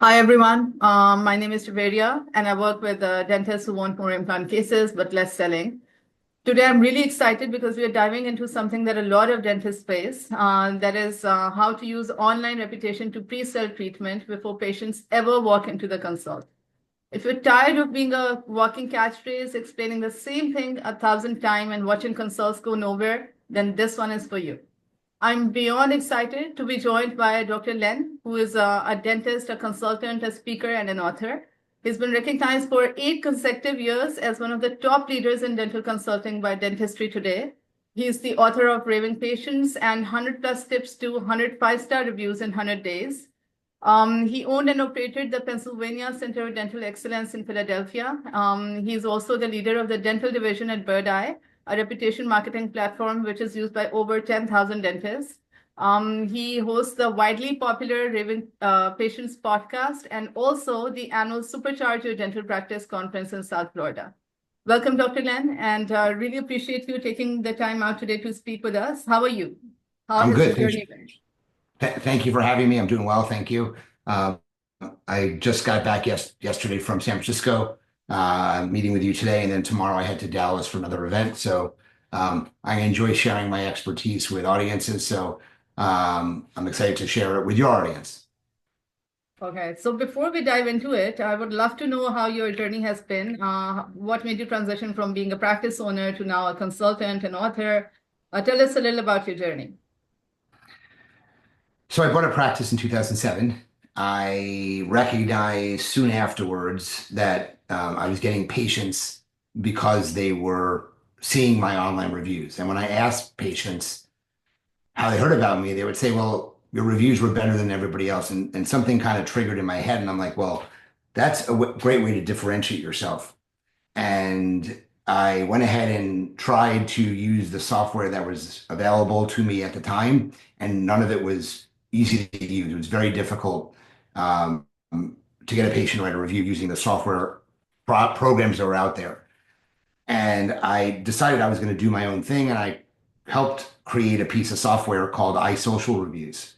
Hi, everyone. My name is Tiveria, and I work with dentists who want more implant cases but less selling. Today, I'm really excited because we are diving into something that a lot of dentists face, that is how to use online reputation to pre-sell treatment before patients ever walk into the consult. If you're tired of being a walking catchphrase, explaining the same thing 1,000 times and watching consults go nowhere, then this one is for you. I'm beyond excited to be joined by Dr. Len, who is a dentist, a consultant, a speaker, and an author. He's been recognized for 8 consecutive years as one of the top leaders in dental consulting by Dentistry Today. He's the author of Raving Patients and 100 plus tips to 100 5-star reviews in 100 days. He owned and operated the Pennsylvania Center of Dental Excellence in Philadelphia. He's also the leader of the dental division at Bird Eye, a reputation marketing platform which is used by over 10,000 dentists. He hosts the widely popular Raven Patients podcast and also the annual Supercharge Your Dental Practice conference in South Florida. Welcome, Dr. Len, and really appreciate you taking the time out today to speak with us. How are you? How I'm has your good. journey been? Thank you for having me. I'm doing well. Thank you. Uh, I just got back yesterday from San Francisco, meeting with you today, and then tomorrow I head to Dallas for another event. So I enjoy sharing my expertise with audiences. So I'm excited to share it with your audience. Okay, so before we dive into it, I would love to know how your journey has been. What made you transition from being a practice owner to now a consultant and author? Tell us a little about your journey. So I bought a practice in 2007. I recognized soon afterwards that I was getting patients because they were seeing my online reviews. And when I asked patients how they heard about me, they would say, well, your reviews were better than everybody else. And something kind of triggered in my head. And I'm like, well, that's a great way to differentiate yourself. And I went ahead and tried to use the software that was available to me at the time. And none of it was easy to use. It was very difficult um, to get a patient to write a review using the software programs that were out there. And I decided I was going to do my own thing. And I helped create a piece of software called iSocial Reviews.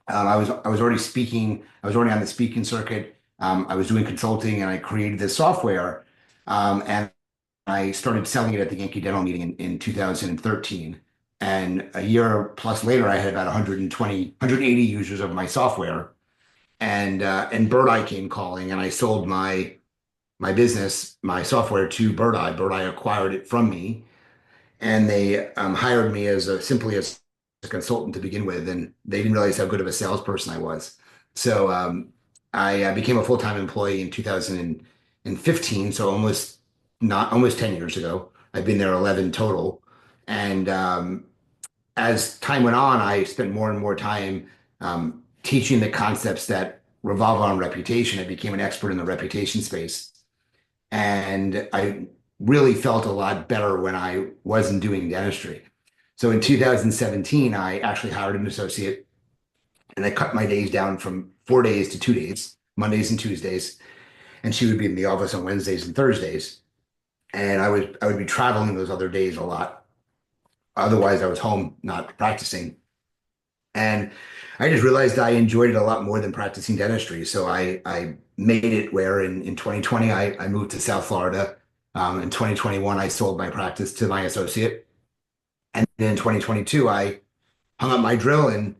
I was already speaking. I was already on the speaking circuit. I was doing consulting, and I created this software, and I started selling it at the Yankee Dental meeting in 2013. And a year plus later, I had about 120, 180 users of my software, and Bird Eye came calling, and I sold my business, my software to Bird Eye. Bird Eye acquired it from me, and they hired me as simply as a consultant to begin with, and they didn't realize how good of a salesperson I was. So I became a full-time employee in 2015, so almost 10 years ago. I've been there 11 total, and as time went on, I spent more and more time teaching the concepts that revolve around reputation. I became an expert in the reputation space. And I really felt a lot better when I wasn't doing dentistry. So in 2017, I actually hired an associate and I cut my days down from 4 days to 2 days, Mondays and Tuesdays. And she would be in the office on Wednesdays and Thursdays. And I would be traveling those other days a lot. Otherwise, I was home not practicing. And I just realized I enjoyed it a lot more than practicing dentistry. So I made it where in 2020, I moved to South Florida. In 2021, I sold my practice to my associate. And then in 2022, I hung up my drill and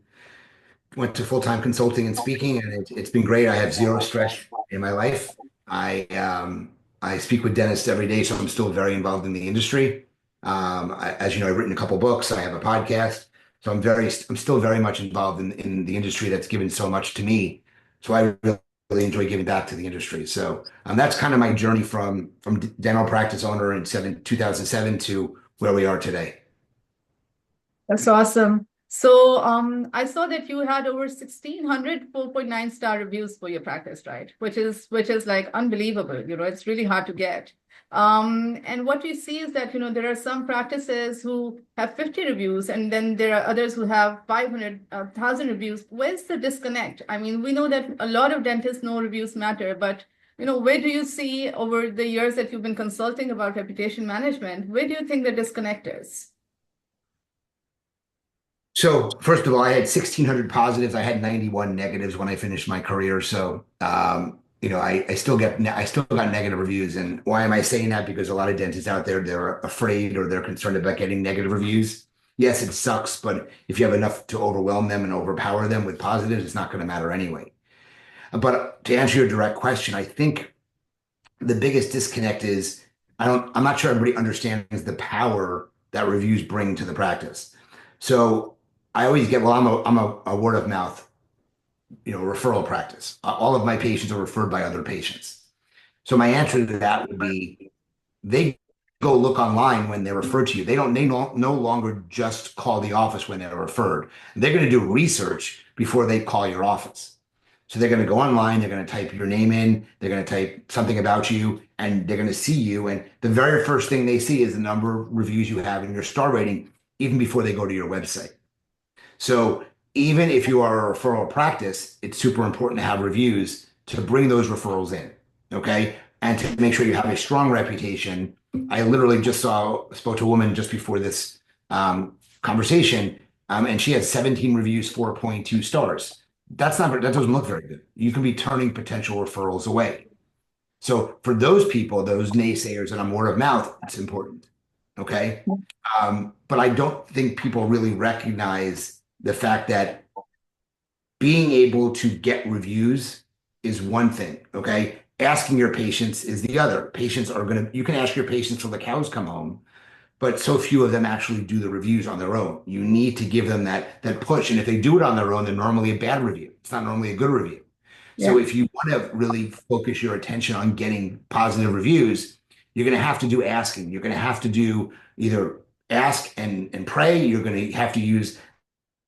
went to full-time consulting and speaking. And it's been great. I have zero stress in my life. I speak with dentists every day, so I'm still very involved in the industry. As you know, I've written a couple books. I have a podcast. So I'm still very much involved in the industry that's given so much to me. So I really enjoy giving back to the industry. So that's kind of my journey from dental practice owner in 2007 to where we are today. That's awesome. So I saw that you had over 1,600 4.9-star reviews for your practice, right? Which is like unbelievable. It's really hard to get. And what we see is that, there are some practices who have 50 reviews, and then there are others who have 500, 1,000 reviews. Where's the disconnect? I mean, we know that a lot of dentists know reviews matter, but where do you see over the years that you've been consulting about reputation management, where do you think the disconnect is? So first of all, I had 1,600 positives. I had 91 negatives when I finished my career. So, I still I still got negative reviews. And why am I saying that? Because a lot of dentists out there, they're afraid or they're concerned about getting negative reviews. Yes, it sucks, but if you have enough to overwhelm them and overpower them with positives, it's not going to matter anyway. But to answer your direct question, I think the biggest disconnect is I'm not sure everybody understands the power that reviews bring to the practice. So I always get, well, I'm a word of mouth, referral practice. All of my patients are referred by other patients. So my answer to that would be they go look online when they're referred to you. They no longer just call the office when they're referred. They're going to do research before they call your office. So they're going to go online, they're going to type your name in, they're going to type something about you, and they're going to see you. And the very first thing they see is the number of reviews you have in your star rating, even before they go to your website. So even if you are a referral practice, it's super important to have reviews to bring those referrals in. Okay. And to make sure you have a strong reputation. I literally just spoke to a woman just before this conversation, and she had 17 reviews, 4.2 stars. That doesn't look very good. You can be turning potential referrals away. So for those people, those naysayers that I'm word of mouth, it's important. Okay. But I don't think people really recognize the fact that being able to get reviews is one thing. Okay. Asking your patients is the other. You can ask your patients till the cows come home, but so few of them actually do the reviews on their own. You need to give them that push. And if they do it on their own, they're normally a bad review. It's not normally a good review. So Yeah. if you want to really focus your attention on getting positive reviews, you're going to have to do asking. You're going to have to do either ask and pray. You're going to have to use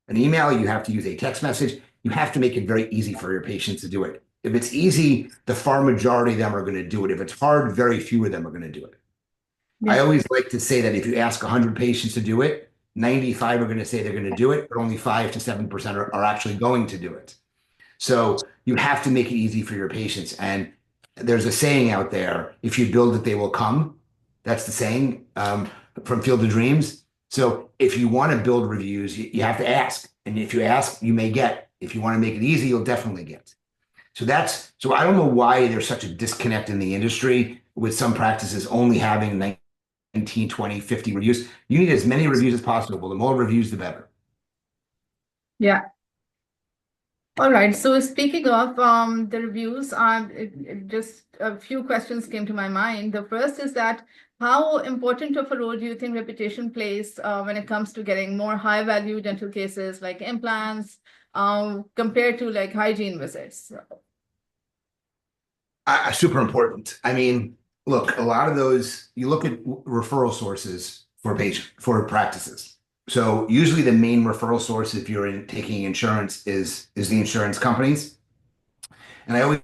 an email. You have to use a text message. You have to make it very easy for your patients to do it. If it's easy, the far majority of them are going to do it. If it's hard, very few of them are going to do it. I Yeah. always like to say that if you ask 100 patients to do it, 95 are going to say they're going to do it, but only 5 to 7% are actually going to do it. So you have to make it easy for your patients. And there's a saying out there, if you build it, they will come. That's the saying from Field of Dreams. So if you want to build reviews, you have to ask. And if you ask, you may get. If you want to make it easy, you'll definitely get. So I don't know why there's such a disconnect in the industry with some practices only having 19, 20, 50 reviews. You need as many reviews as possible. The more reviews, the better. Yeah. All right. So speaking of the reviews, just a few questions came to my mind. The first is that how important of a role do you think reputation plays when it comes to getting more high value dental cases like implants compared to like hygiene visits? Super important. I mean, look, a lot of those, you look at referral sources for practices. So usually the main referral source if you're taking insurance is the insurance companies. And I always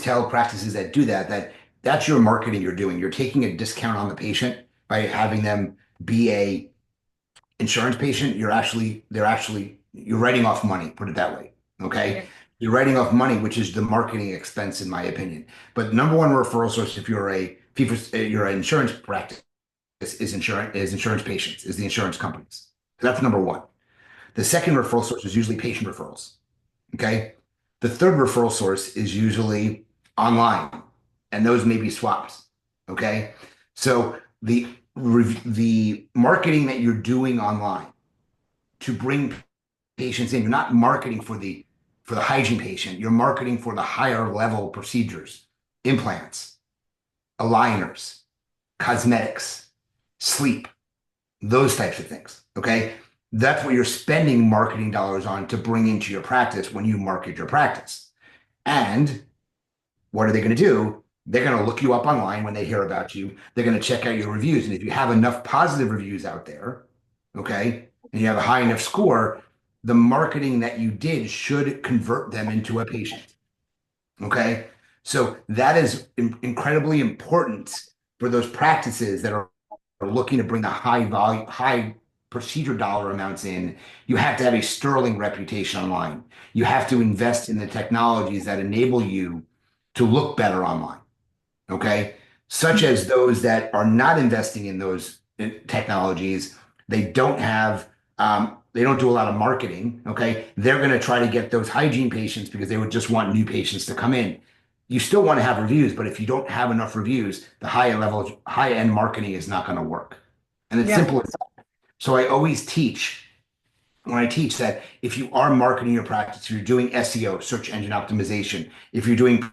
tell practices that do that that's your marketing you're doing. You're taking a discount on the patient by having them be a insurance patient. You're writing off money, put it that way. Okay. Yeah. You're writing off money, which is the marketing expense, in my opinion. But number one referral source, if you're you're an insurance practice, is insurance patients, is the insurance companies. That's number one. The second referral source is usually patient referrals. Okay. The third referral source is usually online, and those may be swaps. Okay. So the marketing that you're doing online to bring patients in. You're not marketing for the hygiene patient. You're marketing for the higher level procedures, implants, aligners, cosmetics, sleep, those types of things. Okay. That's what you're spending marketing dollars on to bring into your practice when you market your practice. And what are they going to do? They're going to look you up online when they hear about you. They're going to check out your reviews. And if you have enough positive reviews out there, okay, and you have a high enough score, the marketing that you did should convert them into a patient. Okay. So that is incredibly important for those practices that are looking to bring the high volume, high procedure dollar amounts in. You have to have a sterling reputation online. You have to invest in the technologies that enable you to look better online. Okay. Such as those that are not investing in those technologies, they don't have they don't do a lot of marketing. Okay. They're going to try to get those hygiene patients because they would just want new patients to come in. You still want to have reviews, but if you don't have enough reviews, the high end marketing is not going to work. And it's Yeah. simple. So I always teach when I teach that if you are marketing your practice, if you're doing SEO, search engine optimization, if you're doing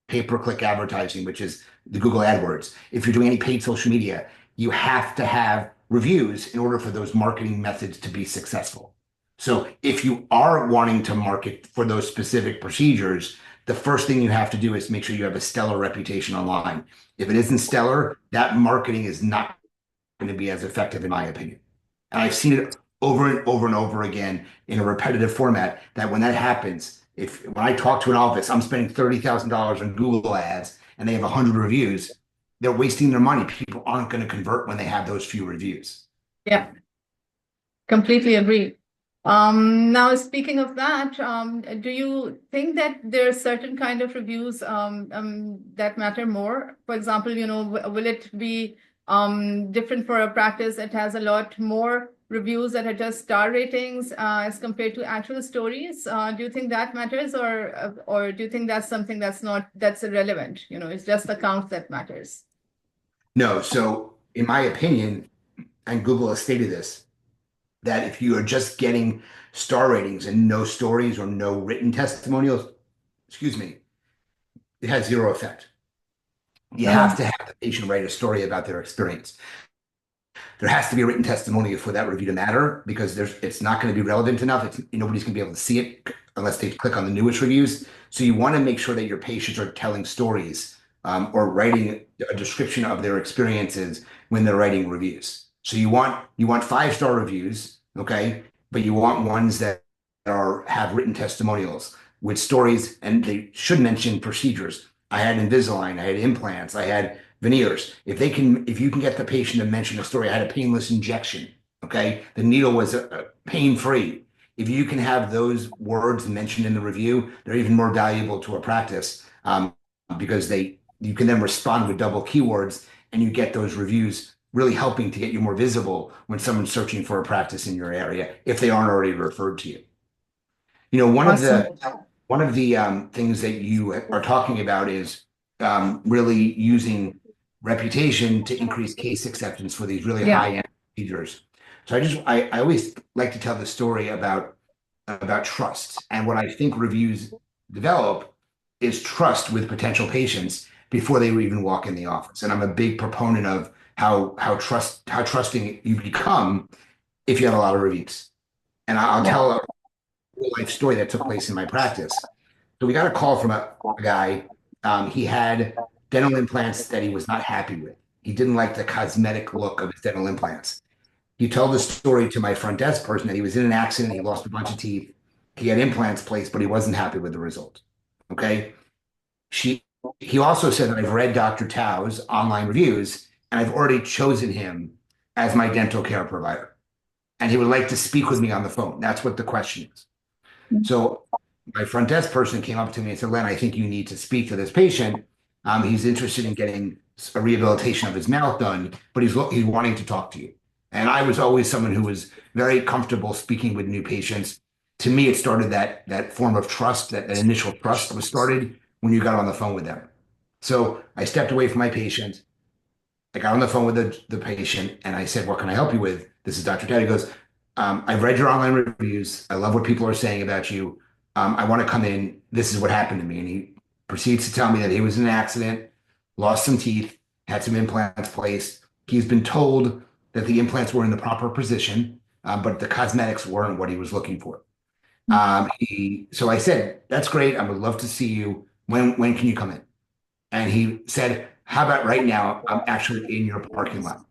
pay-per-click advertising, which is the Google AdWords, if you're doing any paid social media, you have to have reviews in order for those marketing methods to be successful. So if you are wanting to market for those specific procedures, the first thing you have to do is make sure you have a stellar reputation online. If it isn't stellar, that marketing is not going to be as effective, in my opinion. And I've seen it over and over and over again in a repetitive format that when that happens, if when I talk to an office, I'm spending $30,000 on Google ads and they have 100 reviews, they're wasting their money. People aren't going to convert when they have those few reviews. Yeah. Completely agree. Now, speaking of that, do you think that there are certain kind of reviews that matter more? For example, will it be different for a practice that has a lot more reviews that are just star ratings as compared to actual stories? Do you think that matters, or do you think that's something that's irrelevant? It's just the count that matters. No, so in my opinion, and Google has stated this, that if you are just getting star ratings and no stories or no written testimonials, excuse me, it has zero effect. You have Oh, to have the patient write a story about their experience. There has to be a written testimonial for that review to matter because it's not going to be relevant enough. Nobody's going to be able to see it unless they click on the newest reviews. So you want to make sure that your patients are telling stories or writing a description of their experiences when they're writing reviews. So you want 5-star reviews, okay, but you want ones that have written testimonials with stories, and they should mention procedures. I had Invisalign, I had implants, I had veneers. If you can get the patient to mention a story, I had a painless injection. Okay, the needle was pain free. If you can have those words mentioned in the review, they're even more valuable to a practice because you can then respond with double keywords, and you get those reviews really helping to get you more visible when someone's searching for a practice in your area if they aren't already referred to you. You know, awesome. one of the things that you are talking about is really using reputation to increase case acceptance for these really Yeah. high-end procedures. So I always like to tell the story about trust. And what I think reviews develop is trust with potential patients before they even walk in the office. And I'm a big proponent of how trusting you become if you have a lot of reviews. And I'll Yeah. tell a real life story that took place in my practice. So we got a call from a guy. He had dental implants that he was not happy with. He didn't like the cosmetic look of his dental implants. He told the story to my front desk person that he was in an accident. He lost a bunch of teeth. He had implants placed, but he wasn't happy with the result. Okay. She, he also said that I've read Dr. Tao's online reviews and I've already chosen him as my dental care provider. And he would like to speak with me on the phone. That's what the question is. So my front desk person came up to me and said, Len, I think you need to speak to this patient. He's interested in getting a rehabilitation of his mouth done, but he's wanting to talk to you. And I was always someone who was very comfortable speaking with new patients. To me, it started that form of trust, that initial trust was started when you got on the phone with them. So I stepped away from my patient. I got on the phone with the patient and I said, what can I help you with? This is Dr. Ted. He goes, I've read your online reviews. I love what people are saying about you. I want to come in. This is what happened to me. And he proceeds to tell me that he was in an accident, lost some teeth, had some implants placed. He's been told that the implants were in the proper position, but the cosmetics weren't what he was looking for. So I said, that's great. I would love to see you. When can you come in? And he said, how about right now? I'm actually in your parking lot.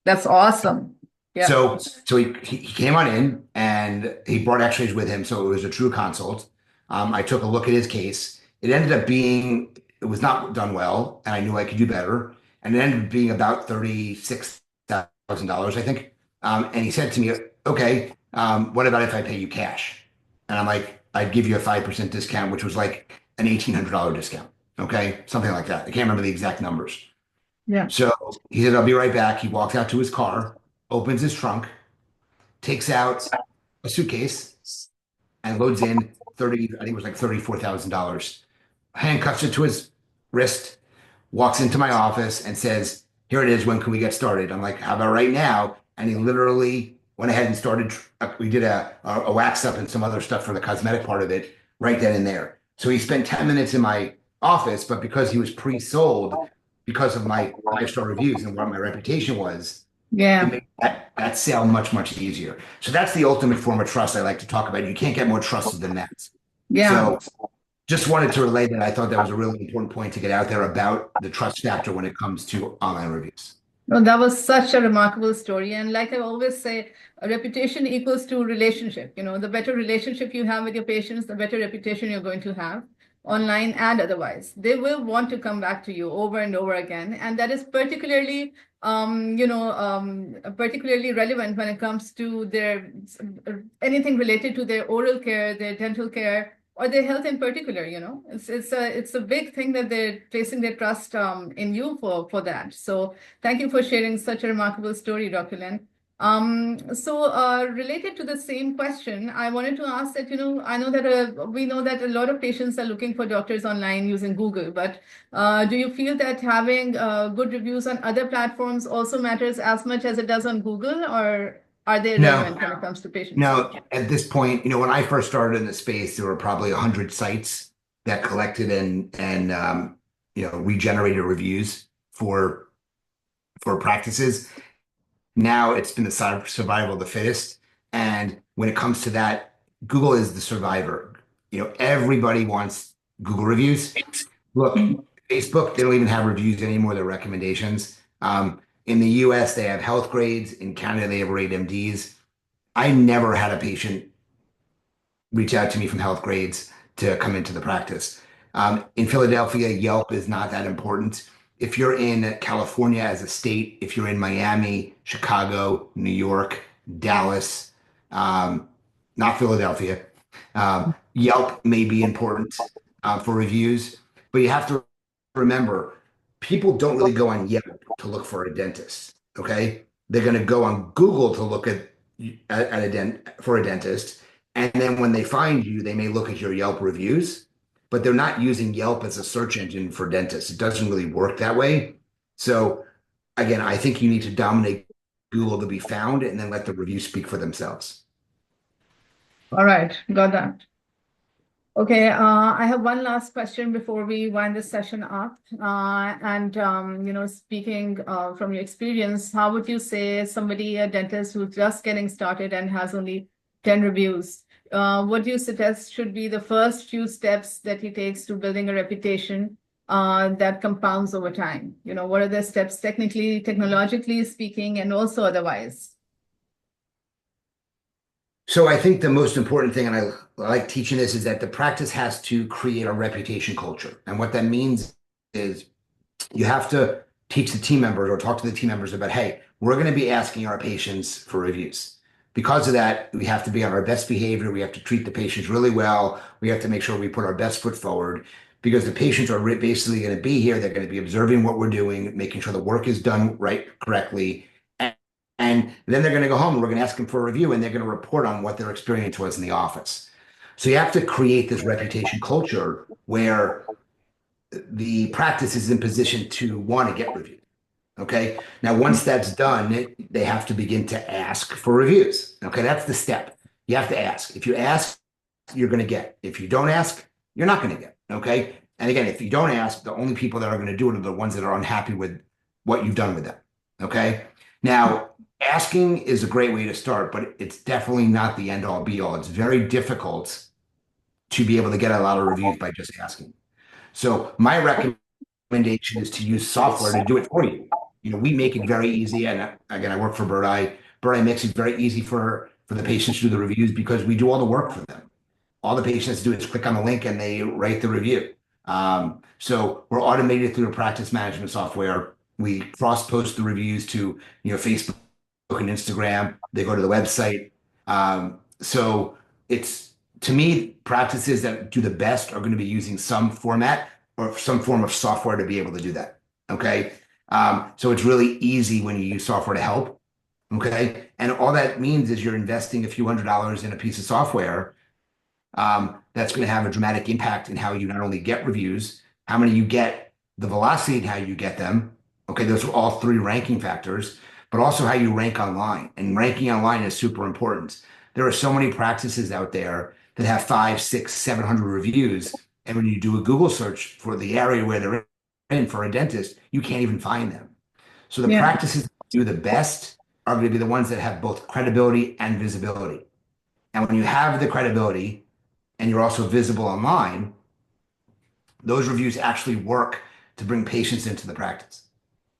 That's awesome. Yeah. So he came on in and he brought x-rays with him. So it was a true consult. I took a look at his case. It ended up being, it was not done well, and I knew I could do better. And it ended up being about $36,000, I think. And he said to me, okay, what about if I pay you cash? And I'm like, I'd give you a 5% discount, which was like an $1,800 discount. Okay. Something like that. I can't remember the exact numbers. Yeah. So he said, I'll be right back. He walks out to his car, opens his trunk, takes out a suitcase and loads in 30, I think it was like $34,000, handcuffs it to his wrist, walks into my office and says, "Here it is. When can we get started?" I'm like, "How about right now?" And he literally went ahead and started. We did a wax up and some other stuff for the cosmetic part of it right then and there. So he spent 10 minutes in my office, but because he was pre-sold, because of my 5-star reviews and what my reputation was, it Yeah. made that sale much, much easier. So that's the ultimate form of trust I like to talk about. You can't get more trusted than that. Yeah. So just wanted to relay that. I thought that was a really important point to get out there about the trust factor when it comes to online reviews. No, that was such a remarkable story. And like I always say, a reputation equals to relationship. The better relationship you have with your patients, the better reputation you're going to have online and otherwise. They will want to come back to you over and over again. And that is particularly relevant when it comes to their anything related to their oral care, their dental care, or their health in particular. It's a big thing that they're placing their trust in you for that. So thank you for sharing such a remarkable story, Dr. Len. Related to the same question, I wanted to ask that, I know that we know that a lot of patients are looking for doctors online using Google, but do you feel that having good reviews on other platforms also matters as much as it does on Google, or are they No, irrelevant when it comes to patients? no. At this point, when I first started in the space, there were probably 100 sites that collected and regenerated reviews for practices. Now it's been the survival of the fittest. And when it comes to that, Google is the survivor. Everybody wants Google reviews. Look, Facebook, they don't even have reviews anymore, they're recommendations. In the US, they have health grades. In Canada, they have rate MDs. I never had a patient reach out to me from health grades to come into the practice. In Philadelphia, Yelp is not that important. If you're in California as a state, if you're in Miami, Chicago, New York, Dallas, not Philadelphia, Yelp may be important for reviews, but you have to remember people don't really go on Yelp to look for a dentist. Okay. They're going to go on Google to look for a dentist. And then when they find you, they may look at your Yelp reviews, but they're not using Yelp as a search engine for dentists. It doesn't really work that way. So again, I think you need to dominate Google to be found and then let the reviews speak for themselves. All right, got that. Okay, I have one last question before we wind this session up. Speaking from your experience, how would you say somebody, a dentist who's just getting started and has only 10 reviews, what do you suggest should be the first few steps that he takes to building a reputation that compounds over time? What are the steps technically, technologically speaking, and also otherwise? So I think the most important thing, and I like teaching this, is that the practice has to create a reputation culture. And what that means is you have to teach the team members or talk to the team members about, hey, we're going to be asking our patients for reviews. Because of that, we have to be on our best behavior. We have to treat the patients really well. We have to make sure we put our best foot forward because the patients are basically going to be here. They're going to be observing what we're doing, making sure the work is done right, correctly. And then they're going to go home and we're going to ask them for a review and they're going to report on what their experience was in the office. So you have to create this reputation culture where the practice is in position to want to get reviewed. Okay. Now, once that's done, they have to begin to ask for reviews. Okay. That's the step. You have to ask. If you ask, you're going to get. If you don't ask, you're not going to get. Okay. And again, if you don't ask, the only people that are going to do it are the ones that are unhappy with what you've done with them. Okay. Now, asking is a great way to start, but it's definitely not the end all be all. It's very difficult to be able to get a lot of reviews by just asking. So my recommendation is to use software to do it for you. We make it very easy. And again, I work for Bird Eye. Bird Eye makes it very easy for the patients to do the reviews because we do all the work for them. All the patients do is click on the link and they write the review. So we're automated through the practice management software. We cross post the reviews to Facebook and Instagram. They go to the website. So it's, to me, practices that do the best are going to be using some format or some form of software to be able to do that. Okay. So it's really easy when you use software to help. Okay. And all that means is you're investing a few $100s in a piece of software that's going to have a dramatic impact in how you not only get reviews, how many you get, the velocity and how you get them. Okay, those are all three ranking factors, but also how you rank online. And ranking online is super important. There are so many practices out there that have 5, 6, 700 reviews. And when you do a Google search for the area where they're in for a dentist, you can't even find them. So the Yeah. practices that do the best are going to be the ones that have both credibility and visibility. And when you have the credibility and you're also visible online, those reviews actually work to bring patients into the practice.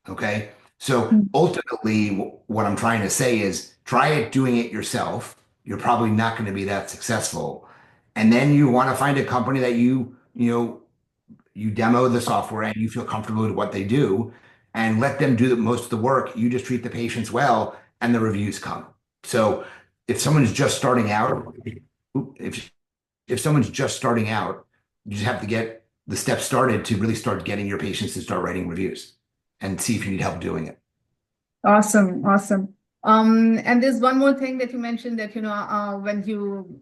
Okay. So Mm. ultimately, what I'm trying to say is try it doing it yourself. You're probably not going to be that successful. And then you want to find a company that you demo the software and you feel comfortable with what they do and let them do most of the work. You just treat the patients well and the reviews come. So if someone's just starting out, if if someone's just starting out, you just have to get the steps started to really start getting your patients to start writing reviews and see if you need help doing it. Awesome, awesome. And there's one more thing that you mentioned that, when you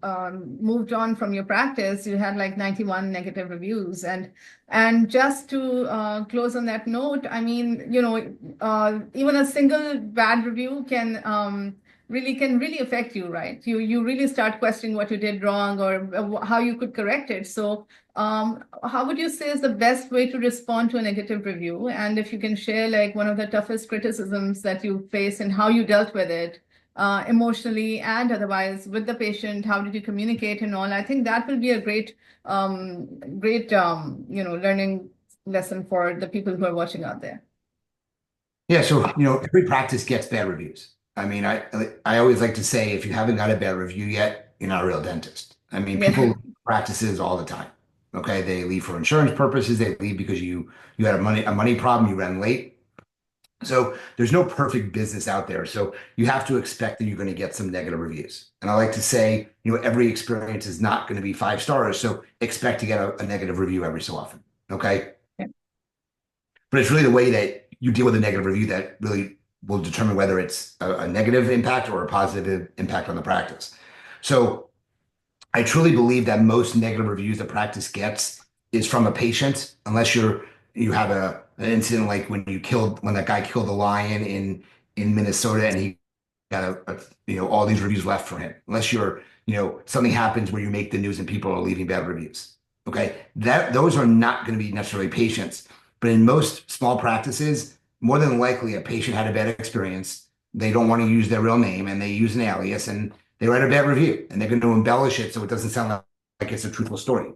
moved on from your practice, you had like 91 negative reviews. And just to close on that note, I mean, even a single bad review can really affect you, right? You really start questioning what you did wrong or how you could correct it. So how would you say is the best way to respond to a negative review? And if you can share like one of the toughest criticisms that you faced and how you dealt with it emotionally and otherwise with the patient, how did you communicate and all? I think that will be a great learning lesson for the people who are watching out there. Yeah, so every practice gets bad reviews. I mean, I always like to say if you haven't got a bad review yet, you're not a real dentist. I mean, people Yeah, leave practices all the time. Okay, they leave for insurance purposes. They leave because you had a money problem. You ran late. So there's no perfect business out there. So you have to expect that you're going to get some negative reviews. And I like to say, every experience is not going to be 5 stars. So expect to get a negative review every so often. Okay. But it's really the way that you deal with a negative review that really will determine whether it's a negative impact or a positive impact on the practice. So I truly believe that most negative reviews the practice gets is from a patient, unless you have an incident like when that guy killed a lion in Minnesota and he got all these reviews left for him. Unless something happens where you make the news and people are leaving bad reviews. Okay, those are not going to be necessarily patients, but in most small practices, more than likely a patient had a bad experience. They don't want to use their real name and they use an alias and they write a bad review and they're going to embellish it so it doesn't sound like it's a truthful story.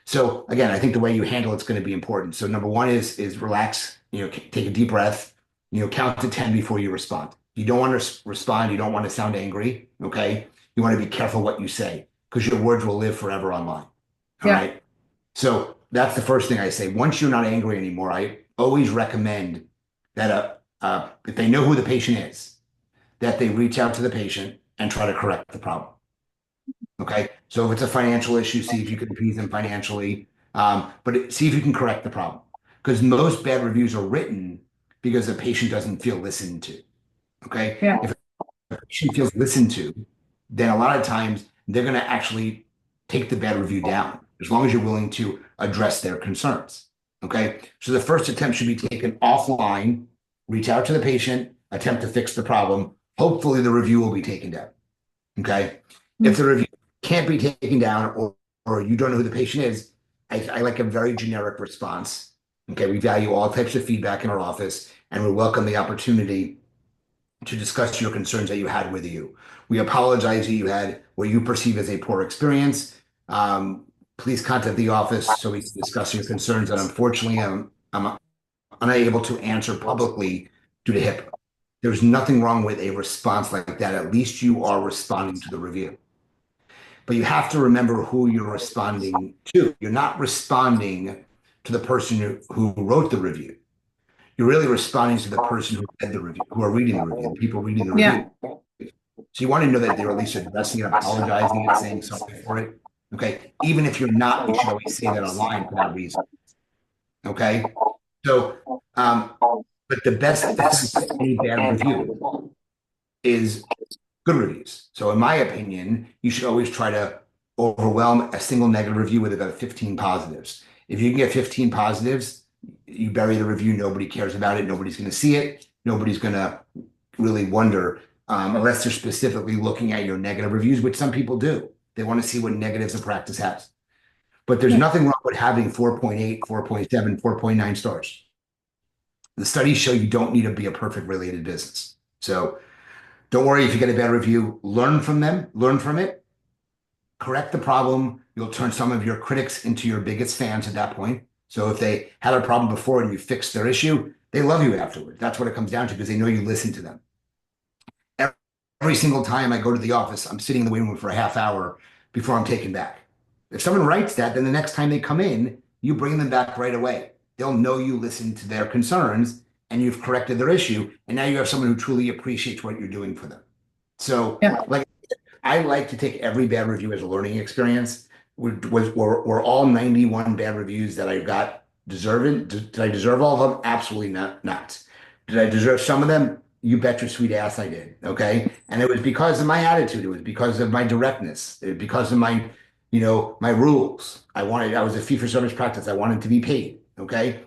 So again, I think the way you handle it's going to be important. So number one is relax, take a deep breath, count to 10 before you respond. You don't want to respond, you don't want to sound angry, okay? You want to be careful what you say because your words will live forever online. All yeah, right. So that's the first thing I say. Once you're not angry anymore, I always recommend that if they know who the patient is, that they reach out to the patient and try to correct the problem. Okay. So if it's a financial issue, see if you can appease them financially, but see if you can correct the problem. Because most bad reviews are written because the patient doesn't feel listened to. Okay. yeah, If a patient feels listened to, then a lot of times they're going to actually take the bad review down as long as you're willing to address their concerns. Okay. So the first attempt should be taken offline, reach out to the patient, attempt to fix the problem. Hopefully the review will be taken down. Okay. If the review can't be taken down or you don't know who the patient is, I like a very generic response. Okay. We value all types of feedback in our office and we welcome the opportunity to discuss your concerns that you had with you. We apologize that you had what you perceive as a poor experience. Please contact the office so we can discuss your concerns. And unfortunately, I'm unable to answer publicly due to HIPAA. There's nothing wrong with a response like that. At least you are responding to the review. But you have to remember who you're responding to. You're not responding to the person who wrote the review. You're really responding to the person who read the review, who are reading the review, the people reading the yeah. review. So you want to know that they're at least addressing it, apologizing and saying sorry for it. Okay. Even if you're not, you should always say that online for that reason. Okay. So, but the best defense to any bad review is good reviews. So in my opinion, you should always try to overwhelm a single negative review with about 15 positives. If you can get 15 positives, you bury the review, nobody cares about it, nobody's going to see it, nobody's going to really wonder, unless they're specifically looking at your negative reviews, which some people do. They want to see what negatives a practice has. But there's Yeah. nothing wrong with having 4.8, 4.7, 4.9 stars. The studies show you don't need to be a perfect related business. So don't worry if you get a bad review, learn from them, learn from it, correct the problem. You'll turn some of your critics into your biggest fans at that point. So if they had a problem before and you fixed their issue, they love you afterward. That's what it comes down to because they know you listen to them. Every single time I go to the office, I'm sitting in the waiting room for a half hour before I'm taken back. If someone writes that, then the next time they come in, you bring them back right away. They'll know you listened to their concerns and you've corrected their issue. And now you have someone who truly appreciates what you're doing for them. So, Yeah. like, I like to take every bad review as a learning experience. Were all 91 bad reviews that I got deserving? Did I deserve all of them? Absolutely not. Did I deserve some of them? You bet your sweet ass I did. Okay. And it was because of my attitude. It was because of my directness. It was because of my, my rules. I was a fee for service practice. I wanted to be paid. Okay.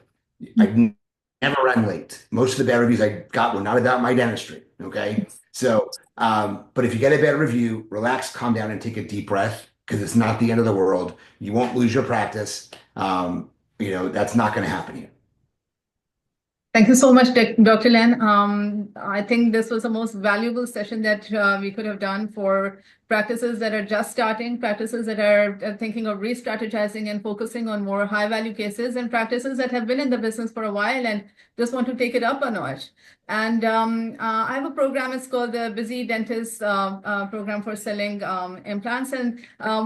I never ran late. Most of the bad reviews I got were not about my dentistry. Okay. So, but if you get a bad review, relax, calm down, and take a deep breath because it's not the end of the world. You won't lose your practice. That's not going to happen here. Thank you so much, Dr. Len. I think this was the most valuable session that we could have done for practices that are just starting, practices that are thinking of re-strategizing and focusing on more high-value cases, and practices that have been in the business for a while and just want to take it up a notch. And I have a program, it's called the Busy Dentist Program for selling implants. And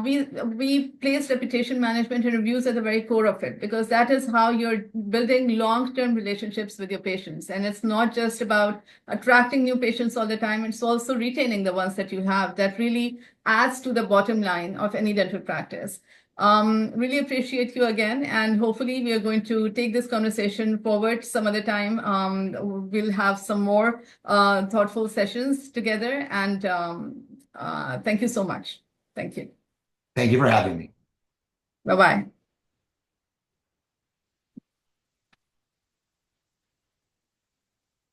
we place reputation management and reviews at the very core of it, because that is how you're building long-term relationships with your patients. And it's not just about attracting new patients all the time, it's also retaining the ones that you have. That really adds to the bottom line of any dental practice. Really appreciate you again, and hopefully we are going to take this conversation forward some other time. We'll have some more thoughtful sessions together, and thank you so much. Thank you. Thank you for having me. Bye-bye.